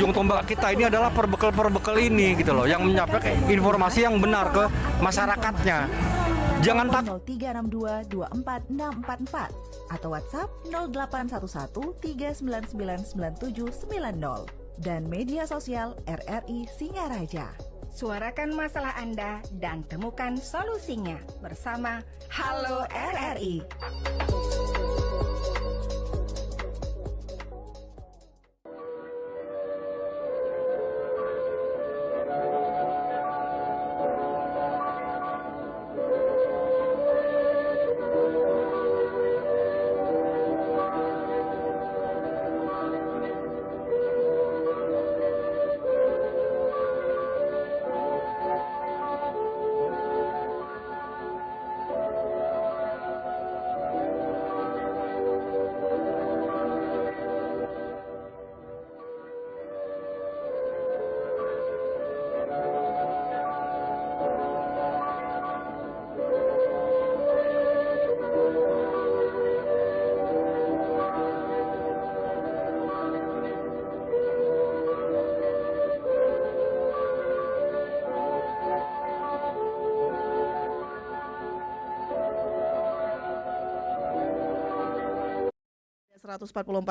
ujung tombak kita ini adalah perbekal ini gitu loh, yang menyampaikan informasi yang benar ke masyarakatnya. Jangan takut. 0362 24 644 atau WhatsApp 0811 3999790 dan media sosial RRI Singaraja. Suarakan masalah Anda dan temukan solusinya bersama Halo RRI.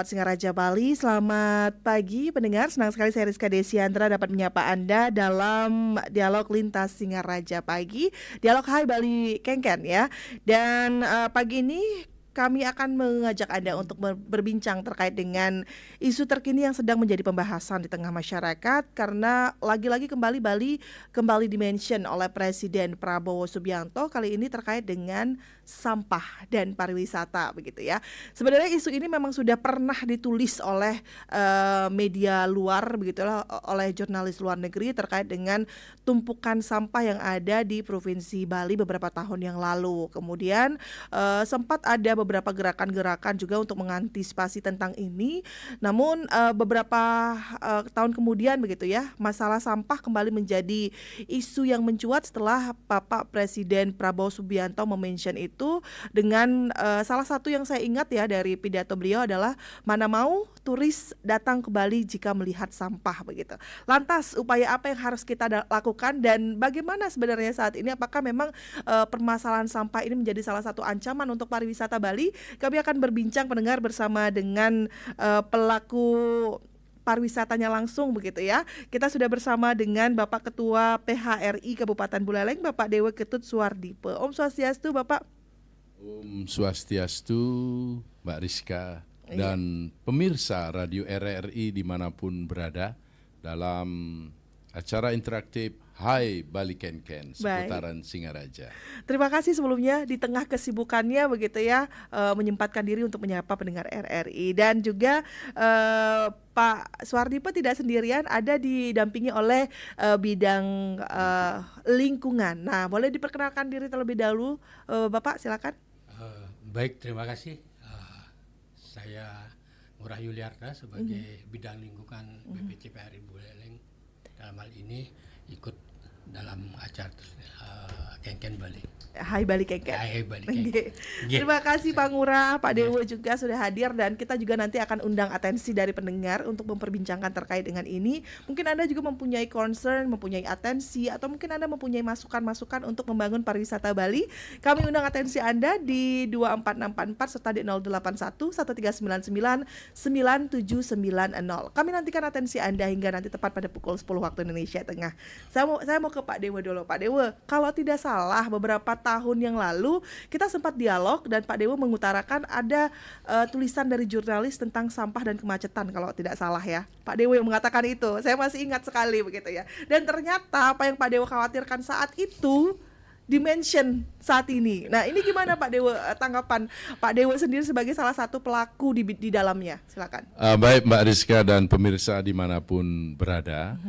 Singaraja Bali. Selamat pagi pendengar, senang sekali saya Rizka Desiantra dapat menyapa Anda dalam dialog lintas Singaraja pagi, dialog Hai Bali Kengken ya. Dan pagi ini kami akan mengajak Anda untuk berbincang terkait dengan isu terkini yang sedang menjadi pembahasan di tengah masyarakat, karena lagi-lagi Bali kembali dimention oleh Presiden Prabowo Subianto kali ini terkait dengan sampah dan pariwisata begitu ya. Sebenarnya isu ini memang sudah pernah ditulis oleh media luar begitulah, oleh jurnalis luar negeri terkait dengan tumpukan sampah yang ada di Provinsi Bali beberapa tahun yang lalu. Kemudian sempat ada beberapa gerakan-gerakan juga untuk mengantisipasi tentang ini. Namun beberapa tahun kemudian begitu ya, masalah sampah kembali menjadi isu yang mencuat setelah Bapak Presiden Prabowo Subianto memention itu dengan salah satu yang saya ingat ya dari pidato beliau adalah mana mau turis datang ke Bali jika melihat sampah begitu. Lantas upaya apa yang harus kita lakukan dan bagaimana sebenarnya saat ini, apakah memang permasalahan sampah ini menjadi salah satu ancaman untuk pariwisata Bali? Kami akan berbincang pendengar bersama dengan pelaku pariwisatanya langsung begitu ya. Kita sudah bersama dengan Bapak Ketua PHRI Kabupaten Buleleng, Bapak Dewa Ketut Suwardipe. Om Swastiastu Bapak. Om Swastiastu, Mbak Rizka, dan pemirsa Radio RRI dimanapun berada dalam acara interaktif Hai Bali Kengken seputaran Singaraja. Terima kasih sebelumnya di tengah kesibukannya begitu ya, menyempatkan diri untuk menyapa pendengar RRI. Dan juga Pak Suwardipe tidak sendirian, ada didampingi oleh bidang lingkungan. Nah, boleh diperkenalkan diri terlebih dahulu, Bapak silakan. Baik, terima kasih. Saya Ngurah Yuliarta sebagai bidang lingkungan BPC PHRI Buleleng. Dalam hal ini ikut dalam acara Kengken Bali. Hai Bali Kengken. Hai Bali Kengken. Terima kasih Pak Ngurah, Pak Dewo juga sudah hadir, dan kita juga nanti akan undang atensi dari pendengar untuk memperbincangkan terkait dengan ini. Mungkin Anda juga mempunyai concern, mempunyai atensi, atau mungkin Anda mempunyai masukan-masukan untuk membangun pariwisata Bali. Kami undang atensi Anda di 24644 serta di 081 1399 9790. Kami nantikan atensi Anda hingga nanti tepat pada pukul 10 waktu Indonesia Tengah. Saya mau ke Pak Dewo dulu. Pak Dewo, kalau tidak salah beberapa tahun yang lalu kita sempat dialog dan Pak Dewo mengutarakan ada tulisan dari jurnalis tentang sampah dan kemacetan kalau tidak salah ya. Pak Dewo yang mengatakan itu. Saya masih ingat sekali begitu ya. Dan ternyata apa yang Pak Dewo khawatirkan saat itu dimention saat ini. Nah, ini gimana Pak Dewo, tanggapan Pak Dewo sendiri sebagai salah satu pelaku di dalamnya? Silakan. Baik Mbak Rizka dan pemirsa dimanapun berada.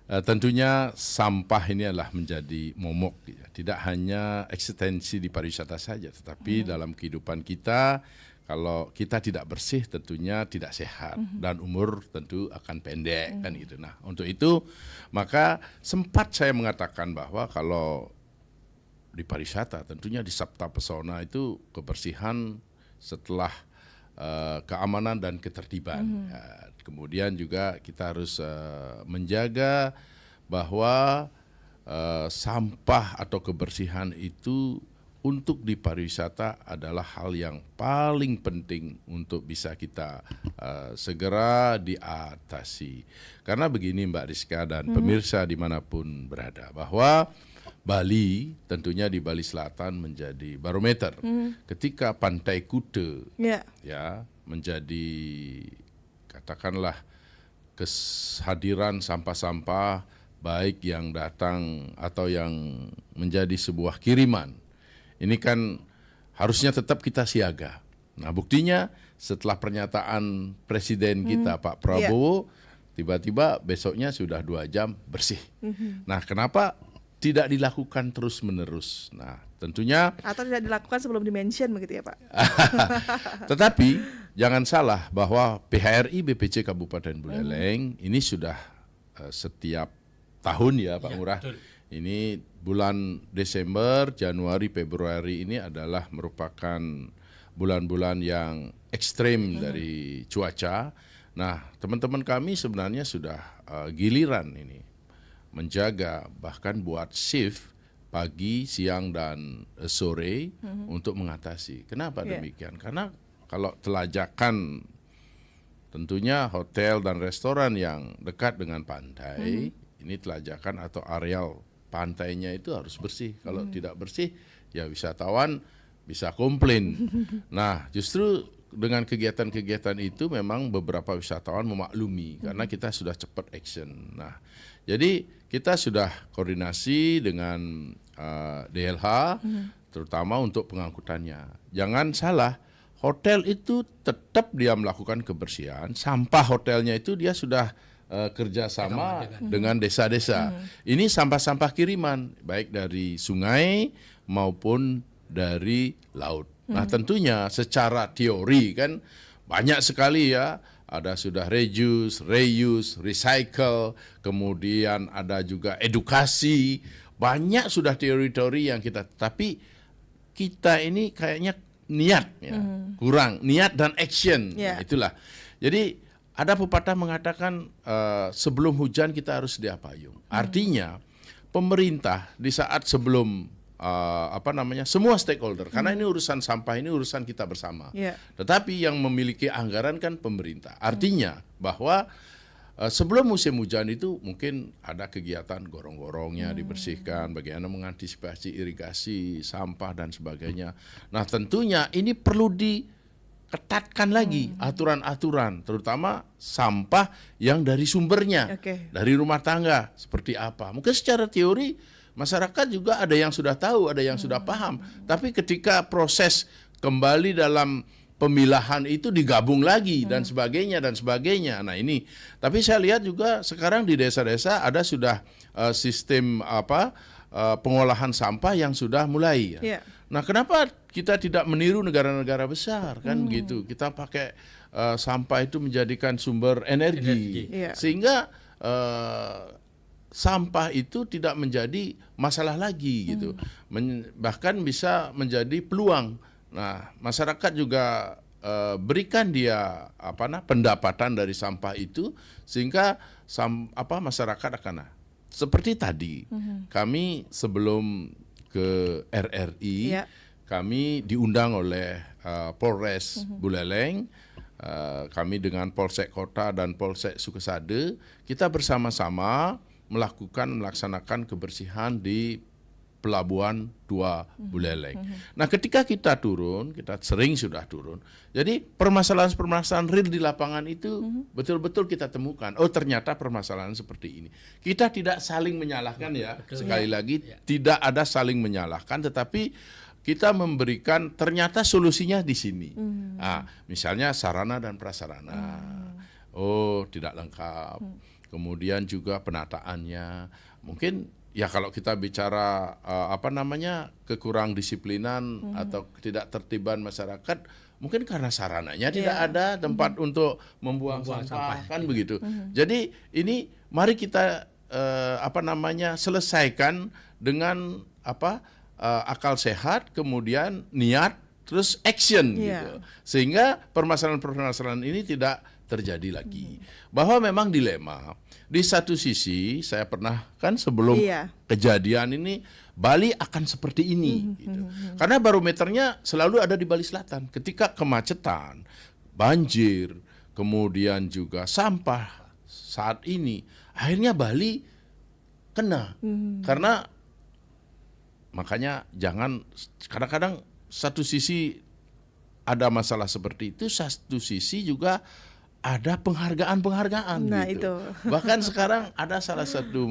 Tentunya sampah ini adalah menjadi momok ya. Tidak hanya eksistensi di pariwisata saja, tetapi dalam kehidupan kita, kalau kita tidak bersih tentunya tidak sehat dan umur tentu akan pendek kan gitu. Nah, untuk itu maka sempat saya mengatakan bahwa kalau di pariwisata tentunya di Sabta Pesona itu kebersihan setelah keamanan dan ketertiban. Ya, kemudian juga kita harus menjaga bahwa sampah atau kebersihan itu untuk di pariwisata adalah hal yang paling penting untuk bisa kita segera diatasi. Karena begini Mbak Rizka dan pemirsa dimanapun berada, bahwa Bali tentunya di Bali Selatan menjadi barometer. Ketika Pantai Kuta ya menjadi katakanlah kehadiran sampah-sampah baik yang datang atau yang menjadi sebuah kiriman. Ini kan harusnya tetap kita siaga. Nah buktinya setelah pernyataan Presiden kita Pak Prabowo, tiba-tiba besoknya sudah 2 jam bersih. Nah kenapa tidak dilakukan terus-menerus? Nah tentunya Atau tidak dilakukan sebelum dimention begitu ya Pak? Tetapi jangan salah bahwa PHRI BPC Kabupaten Buleleng ini sudah setiap tahun ya Pak Ngurah. Betul. Ini bulan Desember, Januari, Februari ini adalah merupakan bulan-bulan yang ekstrim dari cuaca. Nah, teman-teman kami sebenarnya sudah giliran ini menjaga, bahkan buat shift pagi, siang, dan sore untuk mengatasi. Kenapa demikian? Karena kalau telajakan tentunya hotel dan restoran yang dekat dengan pantai, ini telajakan atau areal pantainya itu harus bersih. Kalau tidak bersih, ya wisatawan bisa komplain. Nah, justru dengan kegiatan-kegiatan itu memang beberapa wisatawan memaklumi karena kita sudah cepat action. Nah, jadi kita sudah koordinasi dengan DLH, terutama untuk pengangkutannya. Jangan salah, hotel itu tetap dia melakukan kebersihan. Sampah hotelnya itu dia sudah kerjasama dengan desa-desa. Ini sampah-sampah kiriman, baik dari sungai maupun dari laut. Nah tentunya secara teori kan banyak sekali ya, ada sudah reuse, recycle, kemudian ada juga edukasi, banyak sudah teori-teori yang kita, tapi kita ini kayaknya niat ya, kurang niat dan action. Nah, itulah. Jadi ada pepatah mengatakan sebelum hujan kita harus sedia payung. Artinya pemerintah di saat sebelum semua stakeholder, karena ini urusan sampah, ini urusan kita bersama. Tetapi yang memiliki anggaran kan pemerintah. Artinya bahwa sebelum musim hujan itu mungkin ada kegiatan gorong-gorongnya dibersihkan, bagaimana mengantisipasi irigasi, sampah dan sebagainya. Nah tentunya ini perlu ketatkan lagi aturan-aturan, terutama sampah yang dari sumbernya, dari rumah tangga seperti apa. Mungkin secara teori masyarakat juga ada yang sudah tahu, ada yang sudah paham. Tapi ketika proses kembali dalam pemilahan itu digabung lagi dan sebagainya dan sebagainya. Nah ini, tapi saya lihat juga sekarang di desa-desa ada sudah sistem pengolahan sampah yang sudah mulai. Nah, kenapa kita tidak meniru negara-negara besar kan gitu? Kita pakai sampah itu menjadikan sumber energi. Sehingga sampah itu tidak menjadi masalah lagi gitu. Bahkan bisa menjadi peluang. Nah, masyarakat juga berikan dia pendapatan dari sampah itu sehingga masyarakat akan seperti tadi. Kami sebelum ke RRI, kami diundang oleh Polres Buleleng, kami dengan Polsek Kota dan Polsek Sukesade, kita bersama-sama melaksanakan kebersihan di Pelabuhan 2 Buleleng. Nah ketika kita turun, kita sering sudah turun, jadi permasalahan-permasalahan real di lapangan itu betul-betul kita temukan. Oh ternyata permasalahan seperti ini. Kita tidak saling menyalahkan ya, sekali lagi tidak ada saling menyalahkan, tetapi kita memberikan ternyata solusinya di sini. Misalnya sarana dan prasarana, oh tidak lengkap. Kemudian juga penataannya, mungkin ya kalau kita bicara kekurang disiplinan atau tidak tertiban masyarakat, mungkin karena sarananya tidak ada tempat untuk membuang sampah kan begitu. Jadi ini mari kita selesaikan dengan akal sehat, kemudian niat terus action Iya. gitu. Sehingga permasalahan-permasalahan ini tidak terjadi lagi. Bahwa memang dilema. Di satu sisi saya pernah kan sebelum Iya. kejadian ini Bali akan seperti ini gitu. Karena barometernya selalu ada di Bali Selatan. Ketika kemacetan, banjir, kemudian juga sampah saat ini, akhirnya Bali kena. Karena makanya jangan kadang-kadang satu sisi ada masalah seperti itu, satu sisi juga ada penghargaan-penghargaan Nah, gitu. itu. Bahkan sekarang ada salah satu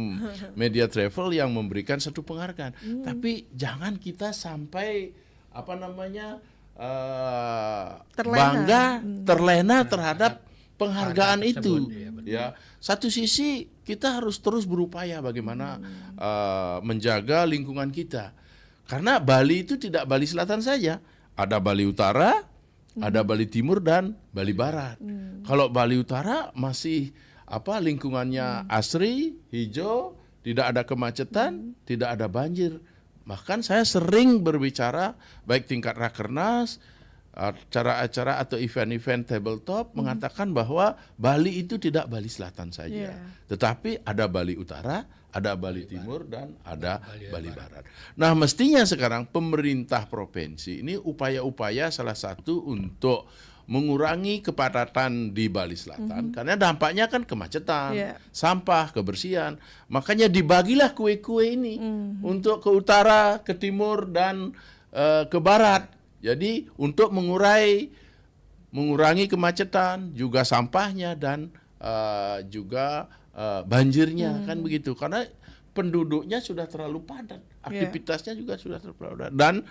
media travel yang memberikan satu penghargaan. Tapi jangan kita sampai apa namanya Terlena. bangga, terlena terhadap penghargaan Penghargaan itu. tersebut, iya, betul. Ya, satu sisi kita harus terus berupaya bagaimana menjaga lingkungan kita. Karena Bali itu tidak Bali Selatan saja, ada Bali Utara, ada Bali Timur dan Bali Barat. Kalau Bali Utara masih lingkungannya asri, hijau, tidak ada kemacetan, tidak ada banjir. Bahkan saya sering berbicara baik tingkat rakernas, acara-acara atau event-event tabletop mengatakan bahwa Bali itu tidak Bali Selatan saja, tetapi ada Bali Utara, ada Bali Timur dan ada Bali Barat. Nah, mestinya sekarang pemerintah provinsi ini upaya-upaya salah satu untuk mengurangi kepadatan di Bali Selatan karena dampaknya kan kemacetan, sampah, kebersihan. Makanya dibagilah kue-kue ini untuk ke utara, ke timur dan ke barat. Jadi untuk mengurangi kemacetan, juga sampahnya dan juga banjirnya kan begitu. Karena penduduknya sudah terlalu padat, aktivitasnya juga sudah terlalu padat dan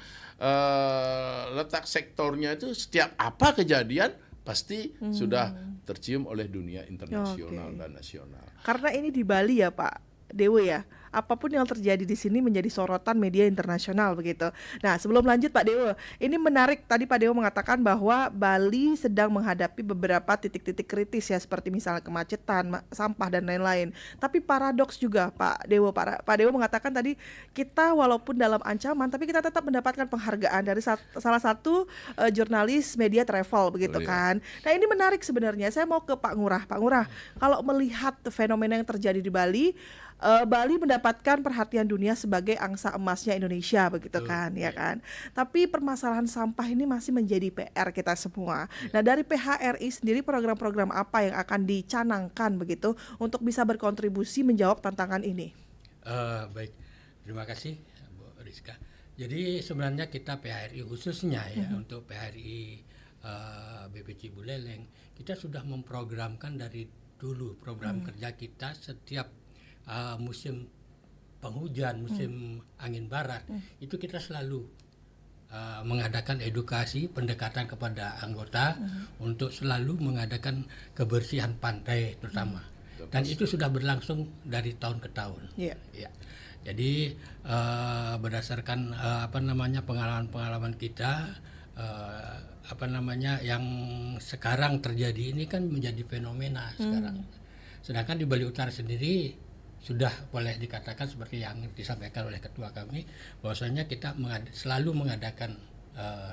letak sektornya itu setiap apa kejadian pasti sudah tercium oleh dunia internasional dan nasional. Karena ini di Bali ya Pak Dewo ya, apapun yang terjadi di sini menjadi sorotan media internasional begitu. Nah, sebelum lanjut Pak Dewo, ini menarik tadi Pak Dewo mengatakan bahwa Bali sedang menghadapi beberapa titik-titik kritis ya, seperti misalnya kemacetan, sampah dan lain-lain. Tapi paradoks juga Pak Dewo, Pak Dewo mengatakan tadi kita walaupun dalam ancaman tapi kita tetap mendapatkan penghargaan dari salah satu jurnalis media travel begitu kan. Nah, ini menarik sebenarnya. Saya mau ke Pak Ngurah. Pak Ngurah, kalau melihat fenomena yang terjadi di Bali, Bali mendapatkan perhatian dunia sebagai angsa emasnya Indonesia begitu kan, ya kan. Tapi permasalahan sampah ini masih menjadi PR kita semua. Nah, dari PHRI sendiri program-program apa yang akan dicanangkan begitu untuk bisa berkontribusi menjawab tantangan ini? Baik, terima kasih Bu Rizka. Jadi sebenarnya kita PHRI khususnya ya untuk PHRI BPC Buleleng, kita sudah memprogramkan dari dulu program kerja kita setiap musim penghujan, musim angin barat, itu kita selalu mengadakan edukasi, pendekatan kepada anggota untuk selalu mengadakan kebersihan pantai terutama. Dan itu sudah berlangsung dari tahun ke tahun. Ya. Jadi berdasarkan pengalaman-pengalaman kita, yang sekarang terjadi ini kan menjadi fenomena sekarang. Sedangkan di Bali Utara sendiri sudah boleh dikatakan seperti yang disampaikan oleh ketua kami, bahwasanya kita selalu mengadakan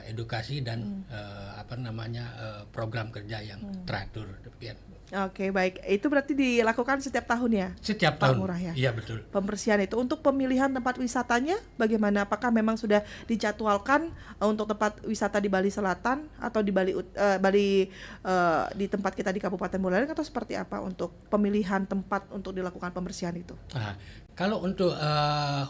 edukasi dan program kerja yang teratur demikian. Oke, baik. Itu berarti dilakukan setiap tahun ya? Setiap Pak tahun. Ngurah ya? Iya, betul. Pembersihan itu untuk pemilihan tempat wisatanya bagaimana? Apakah memang sudah dijadwalkan untuk tempat wisata di Bali Selatan atau di di tempat kita di Kabupaten Buleleng, atau seperti apa untuk pemilihan tempat untuk dilakukan pembersihan itu? Nah, kalau untuk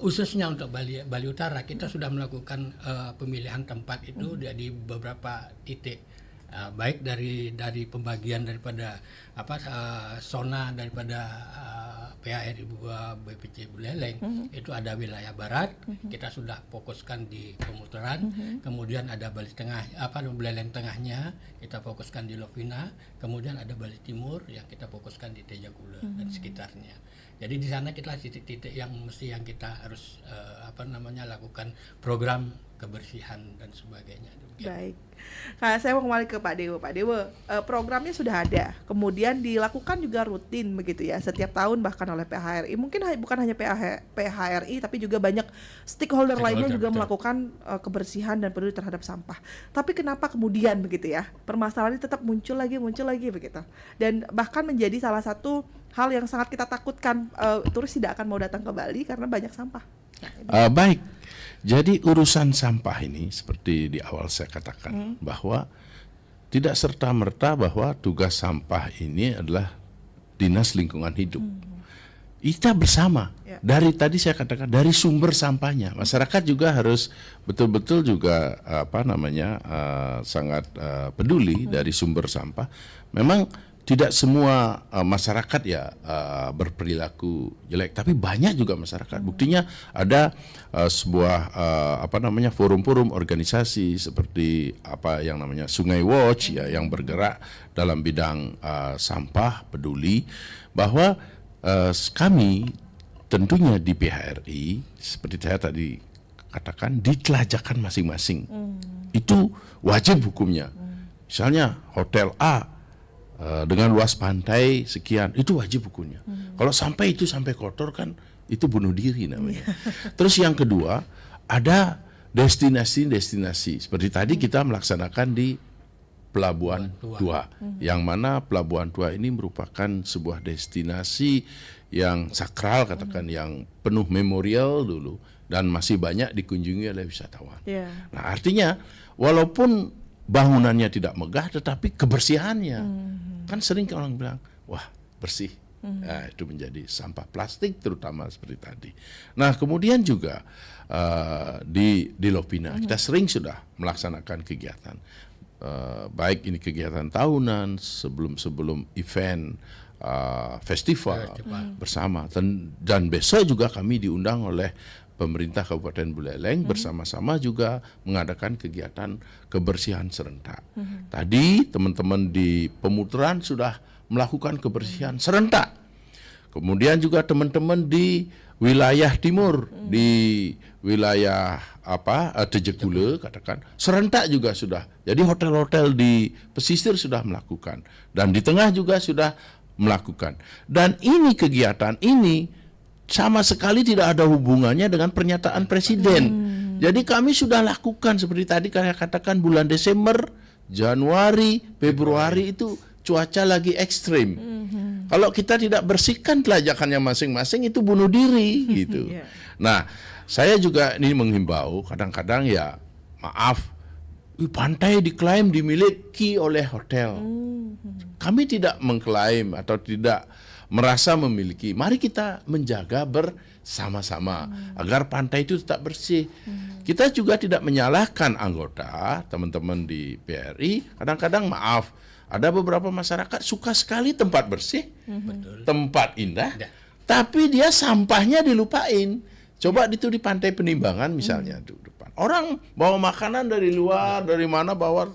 khususnya untuk Bali Utara, kita sudah melakukan pemilihan tempat itu di beberapa titik. Baik dari pembagian daripada zona daripada PHRI BPC Buleleng, itu ada wilayah barat, kita sudah fokuskan di Pemutaran, kemudian ada Bali Tengah, Buleleng tengahnya kita fokuskan di Lovina, kemudian ada Bali Timur yang kita fokuskan di Tejagula dan sekitarnya. Jadi di sana kita titik-titik yang mesti yang kita harus lakukan program kebersihan dan sebagainya. Demikian. Baik. Nah, saya mau kembali ke Pak Dewo. Pak Dewo, programnya sudah ada, kemudian dilakukan juga rutin begitu ya, setiap tahun bahkan oleh PHRI. Mungkin bukan hanya PHRI, tapi juga banyak stakeholder lainnya juga betul. melakukan kebersihan dan peduli terhadap sampah. Tapi kenapa kemudian begitu ya, permasalahan ini tetap muncul lagi begitu. Dan bahkan menjadi salah satu hal yang sangat kita takutkan, turis tidak akan mau datang ke Bali karena banyak sampah. Baik, jadi urusan sampah ini seperti di awal saya katakan bahwa tidak serta-merta bahwa tugas sampah ini adalah Dinas Lingkungan Hidup. Kita bersama, dari tadi saya katakan dari sumber sampahnya, masyarakat juga harus betul-betul juga sangat peduli dari sumber sampah. Memang tidak semua masyarakat berperilaku jelek, tapi banyak juga masyarakat. Buktinya ada sebuah forum-forum organisasi seperti yang namanya Sungai Watch yang bergerak dalam bidang sampah peduli, bahwa kami tentunya di PHRI seperti saya tadi katakan ditelajakan masing-masing. Itu wajib hukumnya. Misalnya hotel A dengan luas pantai sekian, itu wajib hukumnya. Kalau sampai kotor kan itu bunuh diri namanya. Terus yang kedua, ada destinasi-destinasi seperti tadi kita melaksanakan di Pelabuhan Tua, yang mana Pelabuhan Tua ini merupakan sebuah destinasi yang sakral, katakan yang penuh memorial dulu dan masih banyak dikunjungi oleh wisatawan. Nah, artinya walaupun bangunannya tidak megah, tetapi kebersihannya kan sering orang bilang, wah bersih. Nah, itu menjadi sampah plastik terutama seperti tadi. Nah, kemudian juga di Lopina kita sering sudah melaksanakan kegiatan, baik ini kegiatan tahunan sebelum event festival bersama, dan besok juga kami diundang oleh pemerintah Kabupaten Buleleng bersama-sama juga mengadakan kegiatan kebersihan serentak. Tadi teman-teman di Pemuteran sudah melakukan kebersihan serentak. Kemudian juga teman-teman di wilayah timur, di wilayah Tejekule katakan serentak juga sudah. Jadi hotel-hotel di pesisir sudah melakukan, dan di tengah juga sudah melakukan. Dan ini kegiatan ini sama sekali tidak ada hubungannya dengan pernyataan Presiden. Jadi kami sudah lakukan seperti tadi saya katakan bulan Desember, Januari, Februari itu cuaca lagi ekstrim. Kalau kita tidak bersihkan telajakannya masing-masing itu bunuh diri gitu. Nah, saya juga ini menghimbau, kadang-kadang ya maaf, pantai diklaim dimiliki oleh hotel. Kami tidak mengklaim atau tidak merasa memiliki. Mari kita menjaga bersama-sama agar pantai itu tetap bersih. Kita juga tidak menyalahkan anggota, teman-teman di PRI. Kadang-kadang maaf, ada beberapa masyarakat suka sekali tempat bersih, tempat indah, tapi dia sampahnya dilupain. Coba itu di Pantai Penimbangan misalnya, di depan. Orang bawa makanan dari luar, dari mana bawa.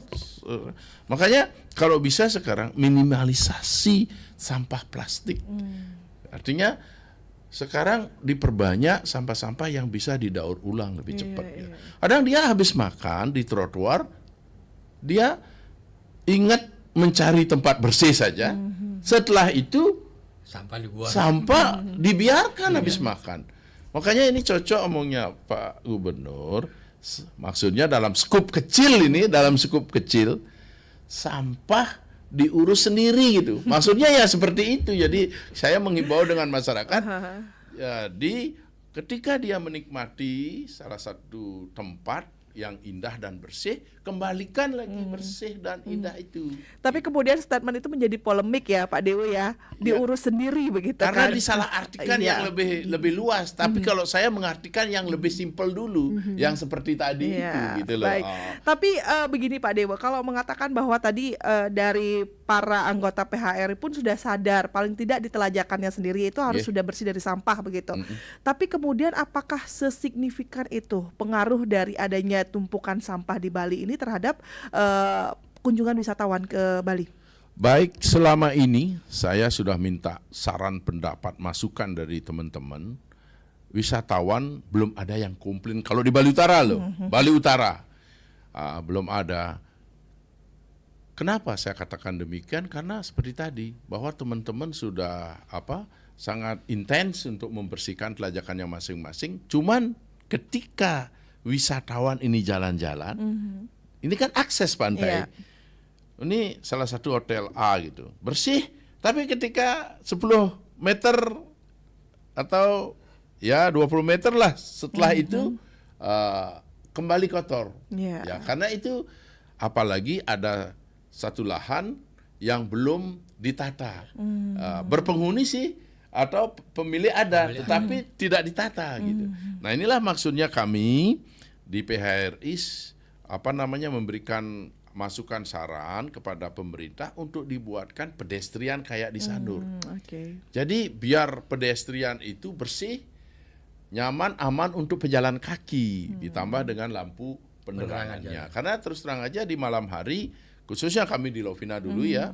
Makanya kalau bisa sekarang minimalisasi sampah plastik. Artinya sekarang diperbanyak sampah-sampah yang bisa didaur ulang lebih cepat. Kadang dia habis makan di trotoar, dia ingat mencari tempat bersih saja. Setelah itu sampah dibiarkan habis makan. Makanya ini cocok omongnya Pak Gubernur. Maksudnya dalam skup kecil ini, sampah diurus sendiri gitu. Maksudnya ya seperti itu. Jadi saya menghimbau dengan masyarakat, jadi ketika dia menikmati salah satu tempat yang indah dan bersih, kembalikan lagi bersih dan indah itu. Tapi kemudian statement itu menjadi polemik ya Pak Dewo ya, diurus sendiri begitu karena kan. disalahartikan yang lebih luas. Tapi kalau saya mengartikan yang lebih simpel dulu, yang seperti tadi itu gitu loh. Baik. Tapi begini Pak Dewo, kalau mengatakan bahwa tadi dari para anggota PHRI pun sudah sadar, paling tidak ditelajakannya sendiri itu harus sudah bersih dari sampah begitu. Tapi kemudian apakah sesignifikan itu pengaruh dari adanya tumpukan sampah di Bali ini terhadap kunjungan wisatawan ke Bali? Baik, selama ini saya sudah minta saran, pendapat, masukan dari teman-teman. Wisatawan belum ada yang komplain. Kalau di Bali Utara loh, Bali Utara belum ada. Kenapa saya katakan demikian? Karena seperti tadi, bahwa teman-teman sudah sangat intens untuk membersihkan telajakannya masing-masing. Cuman ketika wisatawan ini jalan-jalan, ini kan akses pantai. Iya. Ini salah satu hotel A gitu, bersih, tapi ketika 10 meter atau ya 20 meter lah setelah itu kembali kotor. Iya. Ya, karena itu apalagi ada satu lahan yang belum ditata. Berpenghuni sih atau pemilik ada, tetapi tidak ditata gitu. Nah, inilah maksudnya kami di PHRI memberikan masukan saran kepada pemerintah untuk dibuatkan pedestrian kayak di Sanur. Jadi biar pedestrian itu bersih, nyaman, aman untuk pejalan kaki, ditambah dengan lampu penerangannya. Karena terus terang aja di malam hari, khususnya kami di Lovina dulu ya,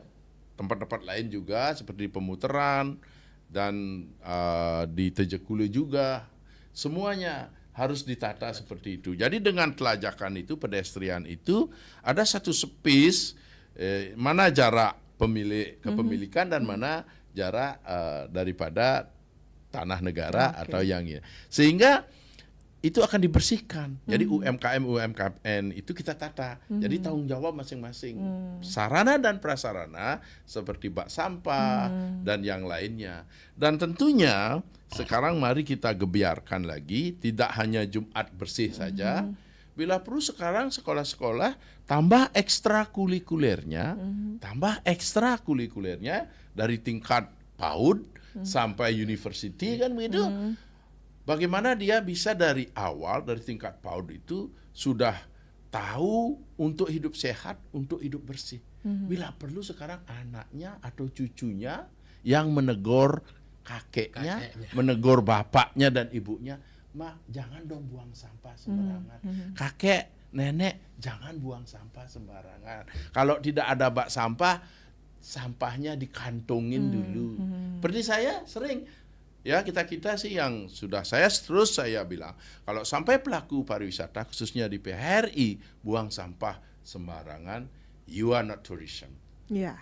tempat-tempat lain juga seperti Pemutaran dan di Tejekule juga, semuanya harus ditata seperti itu. Jadi dengan telajakan itu, pedestrian itu ada satu space mana jarak pemilik kepemilikan dan mana jarak daripada tanah negara atau yang ini. Sehingga itu akan dibersihkan. Jadi UMKM itu kita tata. Jadi tanggung jawab masing-masing. Sarana dan prasarana seperti bak sampah dan yang lainnya. Dan tentunya sekarang mari kita gebiarkan lagi, tidak hanya Jumat bersih saja. Bila perlu sekarang sekolah-sekolah tambah ekstrakurikulernya, dari tingkat PAUD sampai university kan begitu. Bagaimana dia bisa dari awal, dari tingkat PAUD itu sudah tahu untuk hidup sehat, untuk hidup bersih. Bila perlu sekarang anaknya atau cucunya yang menegur kakeknya, menegur bapaknya dan ibunya, "Ma, jangan dong buang sampah sembarangan. Kakek, nenek, jangan buang sampah sembarangan. Kalau tidak ada bak sampah, sampahnya dikantongin dulu." Seperti saya sering, ya kita sih yang sudah saya bilang, kalau sampai pelaku pariwisata khususnya di PHRI buang sampah sembarangan, you are not tourism. Ya,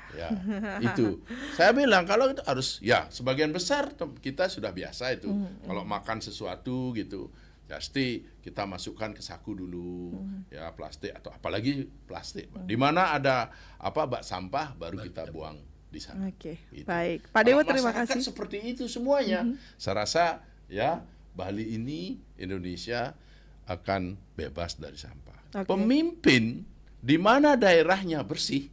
itu. Saya bilang kalau itu harus, ya sebagian besar kita sudah biasa itu. Kalau makan sesuatu gitu, pasti kita masukkan ke saku dulu, ya plastik atau apalagi plastik. Di mana ada bak sampah baru kita buang di sana. Gitu. Baik. Pak Dewo, terima kasih. Seperti itu semuanya. Saya rasa ya Bali ini, Indonesia akan bebas dari sampah. Pemimpin di mana daerahnya bersih,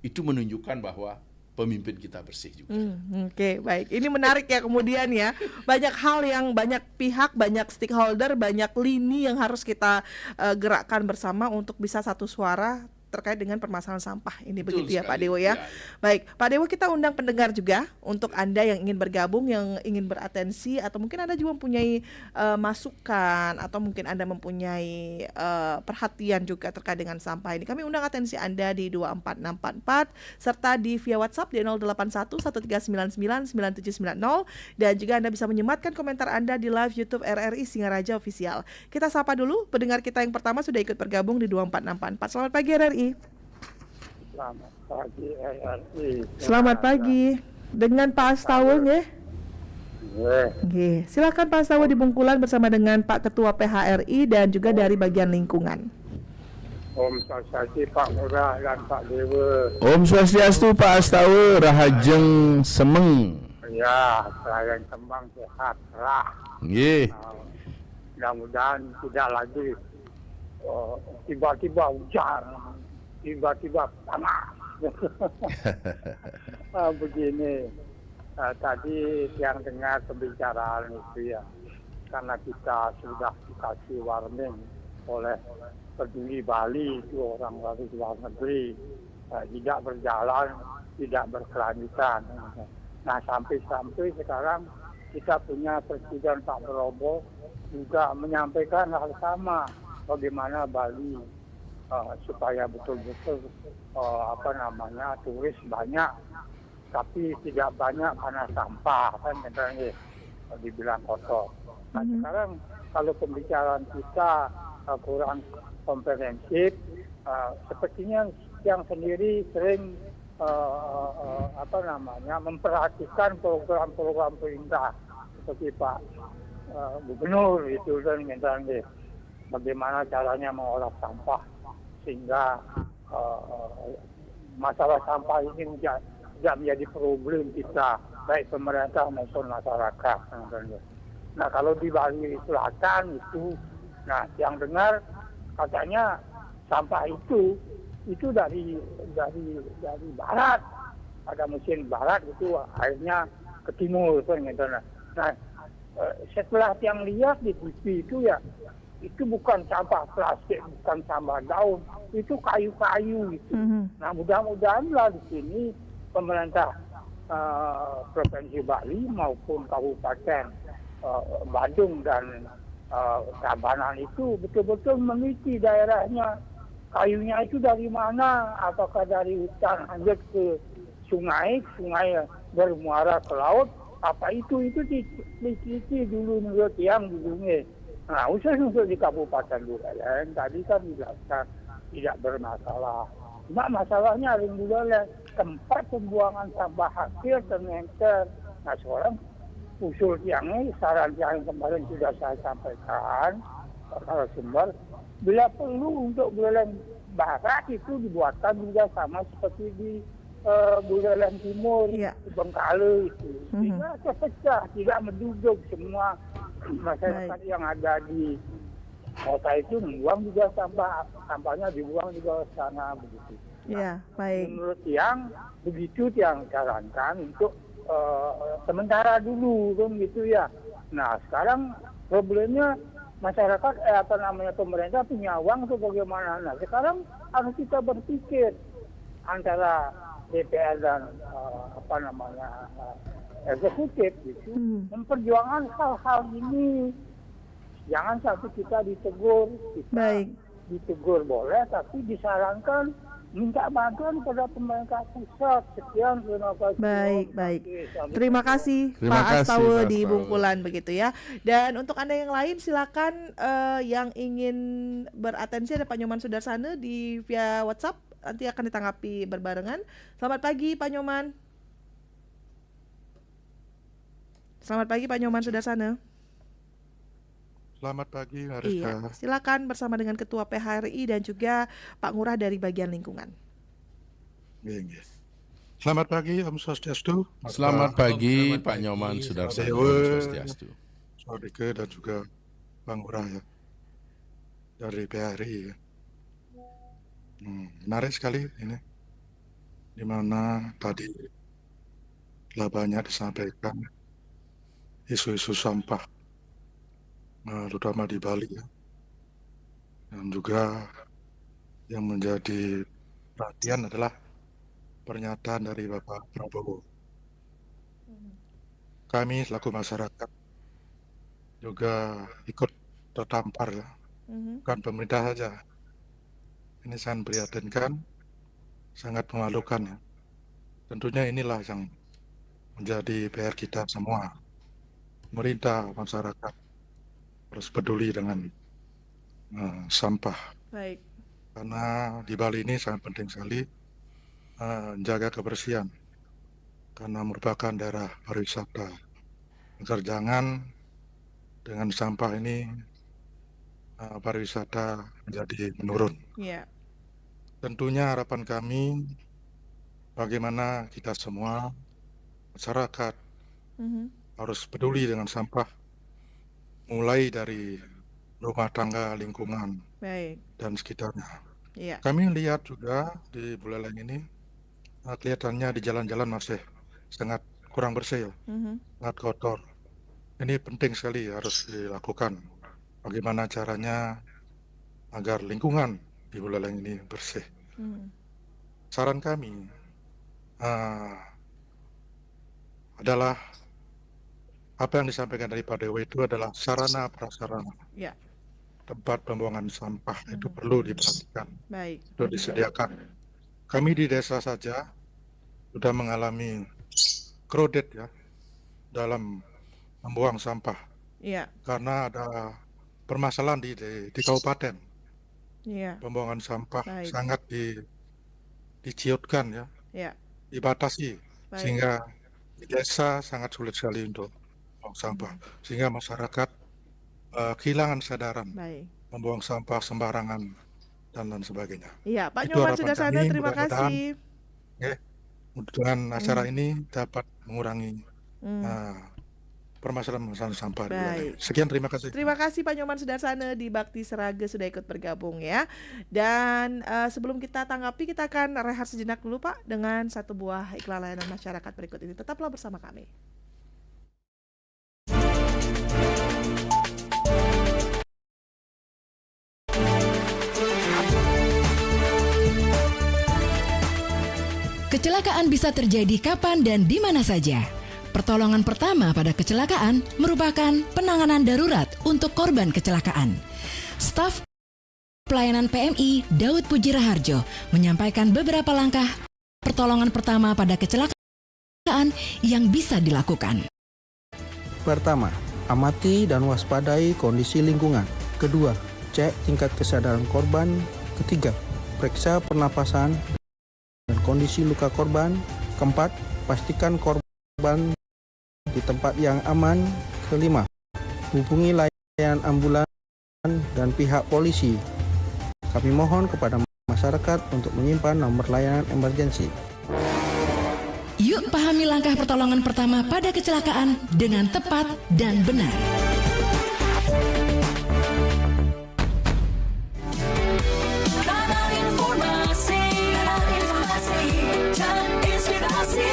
itu menunjukkan bahwa pemimpin kita bersih juga. Baik. Ini menarik ya kemudian ya. Banyak hal yang banyak pihak, banyak stakeholder, banyak lini yang harus kita gerakkan bersama untuk bisa satu suara terkait dengan permasalahan sampah ini. Betul begitu sekali. Ya Pak Dewo ya. Baik, Pak Dewo, kita undang pendengar juga untuk Anda yang ingin bergabung, yang ingin beratensi, atau mungkin Anda juga mempunyai masukan, atau mungkin Anda mempunyai perhatian juga terkait dengan sampah ini. Kami undang atensi Anda di 24644 serta di via WhatsApp di 081139999790, dan juga Anda bisa menyematkan komentar Anda di live YouTube RRI Singaraja Official. Kita sapa dulu pendengar kita yang pertama sudah ikut bergabung di 24644. Selamat pagi RRI. Selamat pagi RRI. Selamat pagi. Dengan Pak Astawa nggih? Nggih. Silakan Pak Astawa di Bungkulan bersama dengan Pak Ketua PHRI dan juga dari bagian lingkungan. Om Swastiastu Pak Ngurah dan Pak Dewa. Om Swastiastu Pak Astawa, Rahajeng Semeng. Ya, selain Kembang sehat lah. Nggih. Mudah-mudahan tidak lagi tiba-tiba hujan, tiba-tiba panas. Begini, tadi yang dengar pembicaraan itu ya, karena kita sudah dikasih warning oleh Peduli Bali, itu orang dari luar negeri, tidak berjalan, tidak berkelanjutan. Nah, sampai sekarang kita punya Presiden Pak Prabowo juga menyampaikan hal sama, bagaimana Bali supaya betul-betul turis banyak tapi tidak banyak karena sampah kan misalnya dibilang kotor. Nah, sekarang kalau pembicaraan kita kurang komprehensif, sepertinya yang sendiri sering memperhatikan program-program pemerintah seperti Pak Gubernur itu dan misalnya bagaimana caranya mengolah sampah sehingga masalah sampah ini tidak menjadi problem kita baik pemerintah maupun masyarakat. Nah kalau di Bali Selatan itu, nah yang dengar katanya sampah itu dari barat, ada musim barat itu akhirnya ke timur kan gitu. Nah setelah yang lihat di TV itu ya itu bukan sampah plastik, bukan sampah daun, itu kayu-kayu gitu. Nah mudah-mudahanlah di sini pemerintah Provinsi Bali maupun Kabupaten Badung dan Tabanan itu betul-betul meneliti daerahnya, kayunya itu dari mana, apakah dari hutan lanjut ke sungai bermuara ke laut, apa itu diteliti dulu menurut yang di sungai. Nah, khusus untuk di Kabupaten Buleleng tadi kan dijelaskan tidak bermasalah. Cuma masalahnya alhamdulillah tempat pembuangan sampah hasil ternyata. Nah, sekarang usul tiangnya, saran yang kemarin sudah saya sampaikan kalau sumber, bila perlu untuk Buleleng Barat itu dibuatkan juga sama seperti di Buleleng Timur, di Bengkale itu. Sehingga terpecah, tidak menduduk semua masyarakat yang ada di kota itu membuang juga sampahnya dibuang di bawah sana begitu. Ya, baik. Menurut yang begitu yang sarankan untuk sementara dulu kan gitu ya. Nah sekarang problemnya masyarakat pemerintah punya uang itu bagaimana? Nah sekarang harus kita berpikir antara DPR dan eksekutif gitu memperjuangkan hal-hal ini. Jangan sampai kita ditegur, ditegur boleh, tapi disarankan minta bantuan kepada pemerintah pusat. Sekian, terima kasih. Baik. Terima kasih Pak Astawa di Bungkulan begitu ya. Dan untuk Anda yang lain silakan yang ingin beratensi, ada Pak Nyoman Sudarsana di via WhatsApp, nanti akan ditanggapi berbarengan. Selamat pagi Pak Nyoman. Selamat pagi Pak Nyoman Sudarsana. Selamat pagi, Mariska. Iya, silakan bersama dengan Ketua PHRI dan juga Pak Ngurah dari bagian lingkungan. Selamat pagi, Om Swastiastu. Selamat pagi, Pak Nyoman Sudarsana. Om Swastiastu. Saudike dan juga Bang Ngurah ya, dari PHRI ya. Menarik sekali ini, di mana tadi telah banyak disampaikan isu-isu sampah, terutama di Bali ya, dan juga yang menjadi perhatian adalah pernyataan dari Bapak Prabowo. Kami selaku masyarakat juga ikut tertampar ya, bukan pemerintah saja. Ini sangat memprihatinkan, sangat memalukan ya. Tentunya inilah yang menjadi PR kita semua, pemerintah, masyarakat harus peduli dengan sampah. Baik. Karena di Bali ini sangat penting sekali menjaga kebersihan, karena merupakan daerah pariwisata. Agar jangan dengan sampah ini pariwisata menjadi menurun. Yeah. Tentunya harapan kami bagaimana kita semua masyarakat harus peduli dengan sampah, mulai dari rumah tangga, lingkungan, dan sekitarnya. Yeah. Kami lihat juga di Buleleng ini kelihatannya di jalan-jalan masih sangat kurang bersih, sangat kotor. Ini penting sekali harus dilakukan. Bagaimana caranya agar lingkungan di Buleleng ini bersih. Saran kami adalah apa yang disampaikan dari Pak Dewa itu adalah sarana prasarana. Yeah. tempat pembuangan sampah itu perlu diperhatikan, Baik. itu disediakan. Kami di desa saja sudah mengalami crowded ya dalam membuang sampah Iya, karena ada permasalahan di kabupaten. iya, Pembuangan sampah Baik. sangat diciutkan ya, iya. dibatasi, Baik. sehingga di desa sangat sulit sekali untuk membuang sampah, sehingga masyarakat kehilangan kesadaran Baik. membuang sampah sembarangan dan lain sebagainya. Iya, Pak Itu Nyoman harapan Sudarsana, kami, terima mudah-mudahan kasih. dengan acara ini dapat mengurangi Hmm. permasalahan sampah di Buleleng. Baik. Sekian, terima kasih. Terima kasih Pak Nyoman Sudarsana di Bakti Seraga sudah ikut bergabung ya. Dan sebelum kita tanggapi, kita akan rehat sejenak dulu Pak dengan satu buah iklan layanan masyarakat berikut ini. Tetaplah bersama kami. Kecelakaan bisa terjadi kapan dan di mana saja. Pertolongan pertama pada kecelakaan merupakan penanganan darurat untuk korban kecelakaan. Staf Pelayanan PMI Daud Puji Raharjo menyampaikan beberapa langkah pertolongan pertama pada kecelakaan yang bisa dilakukan. Pertama, amati dan waspadai kondisi lingkungan. Kedua, cek tingkat kesadaran korban. Ketiga, periksa pernapasan dan kondisi luka korban. Keempat, pastikan korban di tempat yang aman. Kelima, hubungi layanan ambulan dan pihak polisi. Kami mohon kepada masyarakat untuk menyimpan nomor layanan emergensi. Yuk pahami langkah pertolongan pertama pada kecelakaan dengan tepat dan benar. Kanal informasi dan inspirasi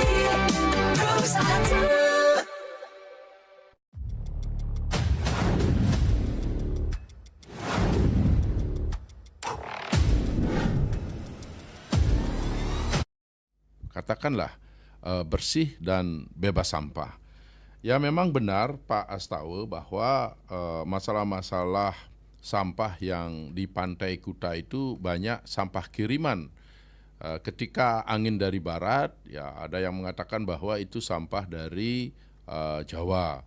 terus ada. Katakanlah bersih dan bebas sampah. Ya memang benar Pak Astawa bahwa masalah-masalah sampah yang di Pantai Kuta itu banyak sampah kiriman. Ketika angin dari barat, ya ada yang mengatakan bahwa itu sampah dari Jawa.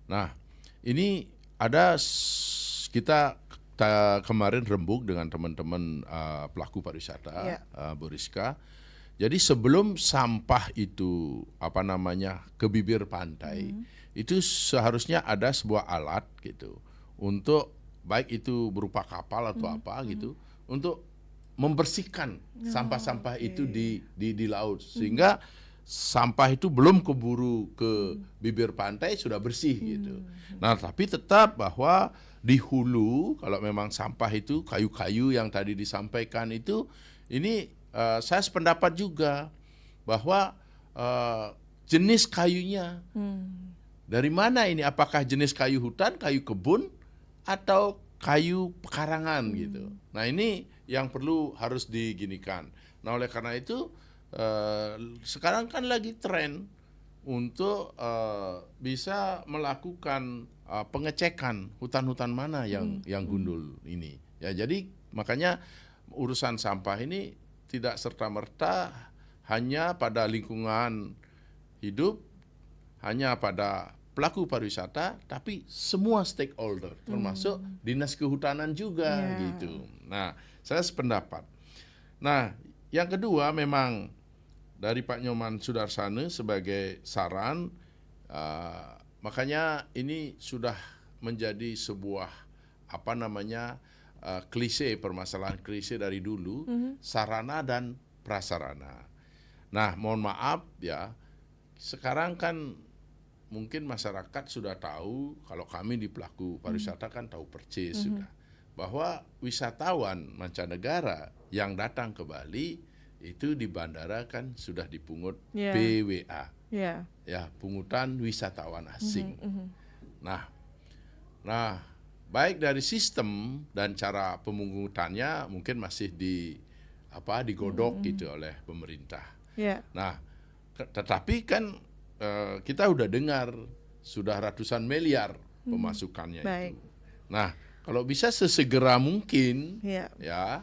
Nah, ini ada kita kemarin rembuk dengan teman-teman pelaku pariwisata, Bu Rizka. Jadi sebelum sampah itu ke bibir pantai, itu seharusnya ada sebuah alat gitu untuk baik itu berupa kapal atau gitu untuk membersihkan sampah-sampah itu di laut sehingga sampah itu belum keburu ke bibir pantai sudah bersih gitu. Nah, tapi tetap bahwa di hulu kalau memang sampah itu kayu-kayu yang tadi disampaikan itu ini saya sependapat juga bahwa jenis kayunya dari mana ini, apakah jenis kayu hutan, kayu kebun, atau kayu pekarangan gitu. Nah ini yang harus diginikan. Nah oleh karena itu sekarang kan lagi tren untuk bisa melakukan pengecekan hutan-hutan mana yang gundul ini. Ya jadi makanya urusan sampah ini tidak serta-merta hanya pada lingkungan hidup, hanya pada pelaku pariwisata, tapi semua stakeholder, termasuk dinas kehutanan juga gitu. Nah, saya sependapat. Nah, yang kedua memang dari Pak Nyoman Sudarsana sebagai saran, makanya ini sudah menjadi sebuah klise, permasalahan klise dari dulu, sarana dan prasarana. Nah, mohon maaf ya, sekarang kan mungkin masyarakat sudah tahu, kalau kami di pelaku pariwisata kan tahu persis sudah, bahwa wisatawan mancanegara yang datang ke Bali itu di bandara kan sudah dipungut PWA, ya pungutan wisatawan asing. Nah, baik dari sistem dan cara pemungutannya mungkin masih digodok gitu oleh pemerintah. Nah, tetapi kan kita udah dengar sudah ratusan miliar pemasukannya itu. Nah, kalau bisa sesegera mungkin Iya. ya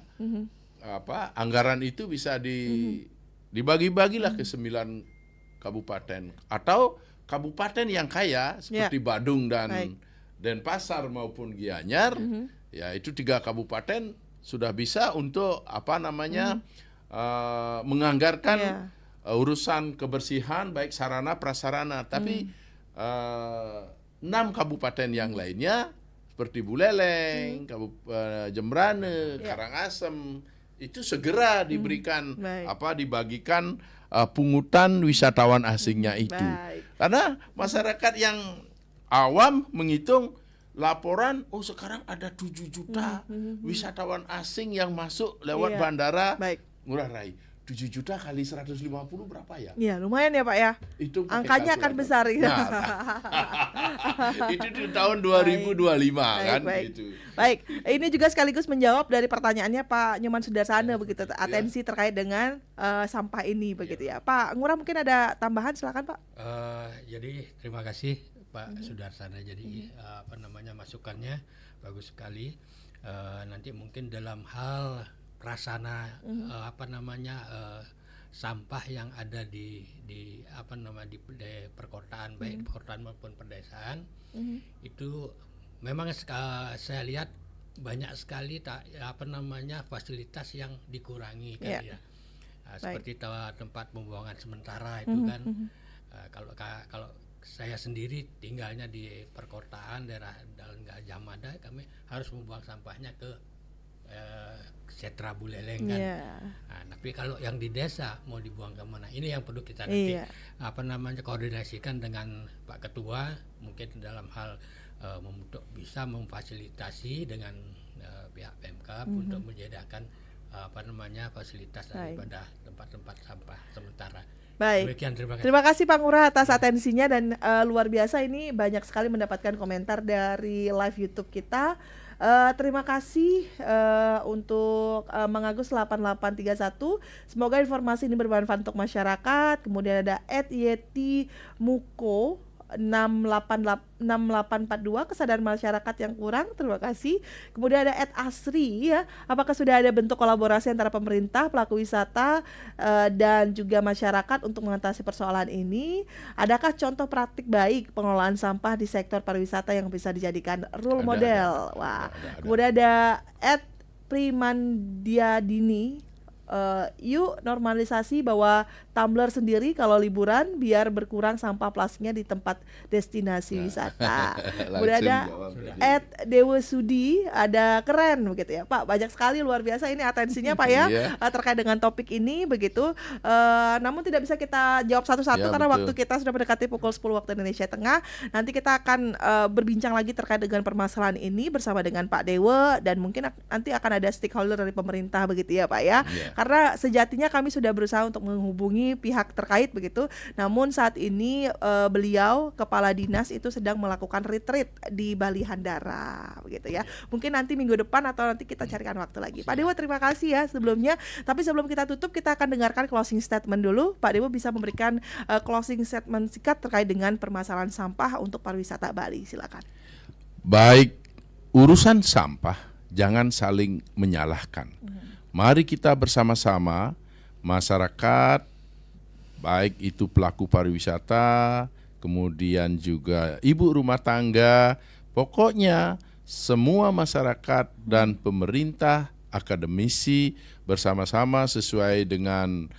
anggaran itu bisa dibagi-bagilah ke 9 kabupaten atau kabupaten yang kaya seperti Badung dan Baik. Denpasar maupun Gianyar, ya itu 3 kabupaten sudah bisa untuk menganggarkan urusan kebersihan baik sarana prasarana. Tapi 6 kabupaten yang lainnya seperti Buleleng, Jembrane, Karangasem itu segera diberikan dibagikan pungutan wisatawan asingnya itu. Karena masyarakat yang awam menghitung laporan, sekarang ada 7 juta wisatawan asing yang masuk lewat bandara Ngurah Rai. 7 juta kali 150 berapa ya? Iya, lumayan ya Pak ya. Itu angkanya akan besar gitu. Itu di tahun 2025 kan baik. gitu. Baik, ini juga sekaligus menjawab dari pertanyaannya Pak Nyoman Sudarsana begitu, atensi terkait dengan sampah ini begitu ya. Pak Ngurah mungkin ada tambahan, silakan Pak. Jadi terima kasih Pak Sudarsana. Jadi masukannya bagus sekali. Nanti mungkin dalam hal prasana sampah yang ada di perkotaan, baik perkotaan maupun pedesaan, itu memang saya lihat banyak sekali fasilitas yang dikurangi kan ya. Seperti tempat pembuangan sementara itu kan. Kalau saya sendiri tinggalnya di perkotaan daerah Dalan Gajah Mada, kami harus membuang sampahnya ke Setra Buleleng kan. Tapi kalau yang di desa mau dibuang ke mana? Ini yang perlu kita nanti koordinasikan dengan Pak Ketua, mungkin dalam hal bisa memfasilitasi dengan pihak Pemkab untuk menyediakan fasilitas daripada tempat-tempat sampah sementara. Baik. Demikian, terima kasih Pak Ngurah atas atensinya dan luar biasa ini banyak sekali mendapatkan komentar dari live YouTube kita. Terima kasih untuk Mengagus 8831. Semoga informasi ini bermanfaat untuk masyarakat. Kemudian ada @yeti muko 6842 kesadaran masyarakat yang kurang, terima kasih. Kemudian ada @asri ya, apakah sudah ada bentuk kolaborasi antara pemerintah, pelaku wisata dan juga masyarakat untuk mengatasi persoalan ini? Adakah contoh praktik baik pengelolaan sampah di sektor pariwisata yang bisa dijadikan role model? Wah, kemudian ada @primandiadini, yuk normalisasi bawa tumbler sendiri kalau liburan biar berkurang sampah plastiknya di tempat destinasi wisata. Kemudian ada @dewesudi, ada keren begitu ya Pak, banyak sekali luar biasa ini atensinya Pak ya terkait dengan topik ini begitu. Namun tidak bisa kita jawab satu-satu karena waktu kita sudah mendekati pukul 10 waktu Indonesia Tengah. Nanti kita akan berbincang lagi terkait dengan permasalahan ini bersama dengan Pak Dewa, dan mungkin nanti akan ada stakeholder dari pemerintah begitu ya Pak ya. Karena sejatinya kami sudah berusaha untuk menghubungi pihak terkait begitu. Namun saat ini beliau kepala dinas itu sedang melakukan retreat di Bali Handara begitu ya. Mungkin nanti minggu depan atau nanti kita carikan waktu lagi. Pak Dewa terima kasih ya sebelumnya. Tapi sebelum kita tutup kita akan dengarkan closing statement dulu. Pak Dewa bisa memberikan closing statement singkat terkait dengan permasalahan sampah untuk pariwisata Bali. Silakan. Baik, urusan sampah jangan saling menyalahkan. Mari kita bersama-sama, masyarakat, baik itu pelaku pariwisata, kemudian juga ibu rumah tangga, pokoknya semua masyarakat dan pemerintah, akademisi bersama-sama sesuai dengan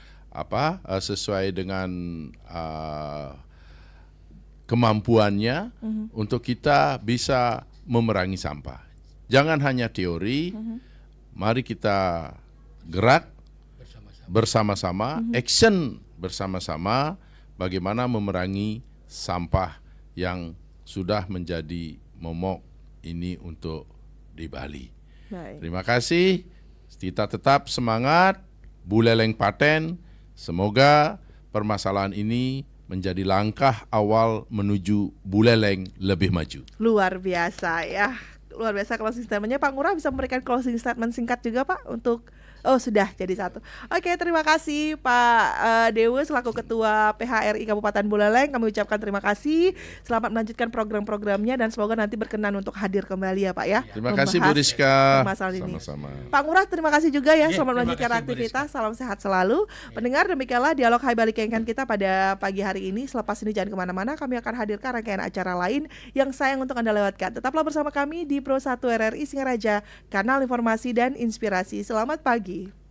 kemampuannya untuk kita bisa memerangi sampah. Jangan hanya teori, mari kita gerak bersama-sama, action bersama-sama bagaimana memerangi sampah yang sudah menjadi momok ini untuk di Bali. Baik. Terima kasih, kita tetap semangat, Buleleng paten, semoga permasalahan ini menjadi langkah awal menuju Buleleng lebih maju. Luar biasa ya. Luar biasa closing statementnya. Pak Ngurah bisa memberikan closing statement singkat juga Pak untuk Oh sudah jadi satu. Oke, terima kasih Pak Dewa selaku Ketua PHRI Kabupaten Buleleng. Kami ucapkan terima kasih. Selamat melanjutkan program-programnya dan semoga nanti berkenan untuk hadir kembali ya Pak ya. Terima kasih Bu membahas Rizka. permasalahan ini. Sama-sama. Pak Ngurah terima kasih juga ya. Iya, Selamat terima melanjutkan kasih, Bu aktivitas. Salam sehat selalu. Pendengar, demikianlah dialog Hai Bali Kengken kita pada pagi hari ini. Selepas ini jangan kemana-mana. Kami akan hadirkan rangkaian acara lain yang sayang untuk Anda lewatkan. Tetaplah bersama kami di Pro 1 RRI Singaraja, kanal informasi dan inspirasi. Selamat pagi.